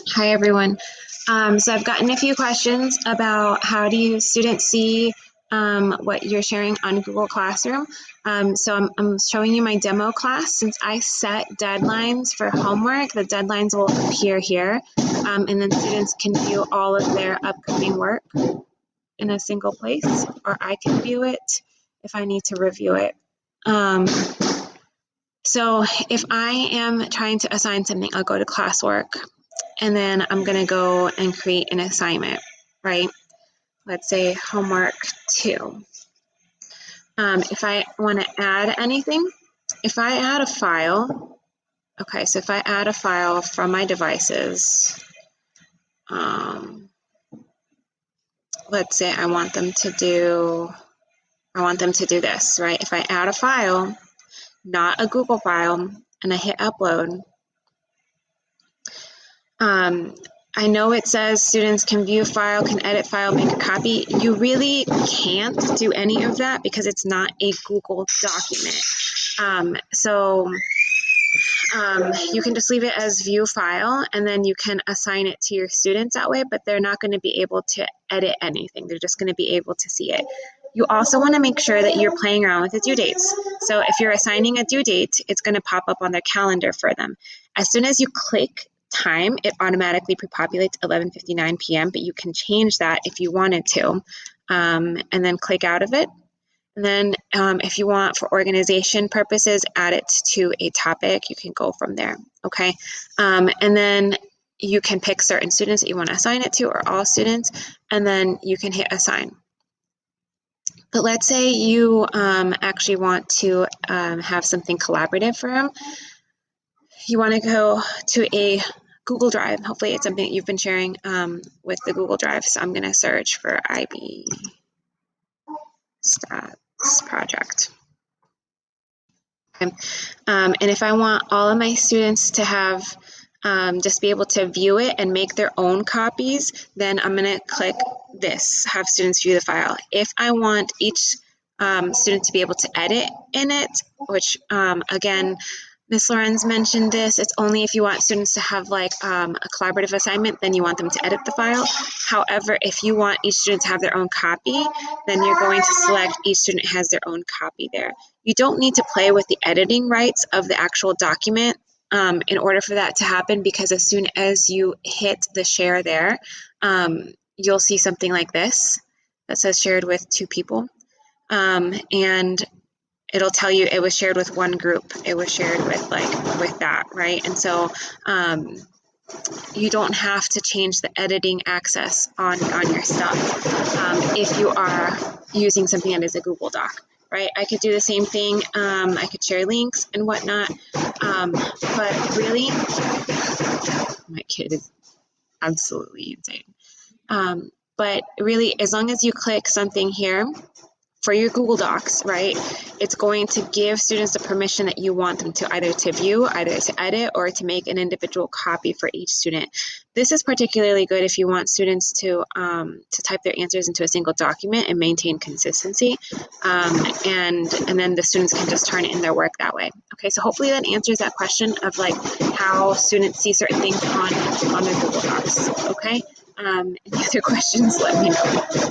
Hi, everyone. So I've gotten a few questions about how do students see what you're sharing on Google Classroom. So I'm showing you my demo class. Since I set deadlines for homework, the deadlines will appear here, and then students can view all of their upcoming work in a single place, or I can view it if I need to review it. So if I am trying to assign something, I'll go to classwork and then I'm going to go and create an assignment, right? Let's say homework 2. If I want to add anything, if I add a file, okay, so if I add a file from my devices, let's say I want them to do this, right? If I add a file, not a Google file, and I hit upload, I know it says students can view file, can edit file, make a copy. You really can't do any of that because it's not a Google document. You can just leave it as view file and then you can assign it to your students that way, but they're not going to be able to edit anything. They're just going to be able to see it. You also want to make sure that you're playing around with the due dates. So if you're assigning a due date, it's going to pop up on their calendar for them. As soon as you click time, it automatically pre-populates 11:59 p.m., but you can change that if you wanted to, and then click out of it. And then if you want, for organization purposes, add it to a topic, you can go from there, okay? And then you can pick certain students that you want to assign it to or all students, and then you can hit assign. But let's say you actually want to have something collaborative for them. You want to go to a Google Drive. Hopefully it's something that you've been sharing with the Google Drive. So I'm going to search for IB Stats Project. Okay. And if I want all of my students to have just be able to view it and make their own copies, then I'm going to click this, have students view the file. If I want each student to be able to edit in it, which again, Ms. Lorenz mentioned this, it's only if you want students to have like a collaborative assignment, then you want them to edit the file. However, if you want each student to have their own copy, then you're going to select each student has their own copy there. You don't need to play with the editing rights of the actual document in order for that to happen, because as soon as you hit the share there, you'll see something like this that says shared with 2 people. And it'll tell you it was shared with one group. It was shared with with that, right? And so you don't have to change the editing access on your stuff if you are using something that is a Google Doc, right? I could do the same thing. I could share links and whatnot, but really, my kid is absolutely insane. But really, as long as you click something here for your Google Docs, right, it's going to give students the permission that you want them to either to view, either to edit, or to make an individual copy for each student. This is particularly good if you want students to type their answers into a single document and maintain consistency, and then the students can just turn in their work that way. Okay, so hopefully that answers that question of like how students see certain things on their Google Docs. Okay, any other questions, let me know.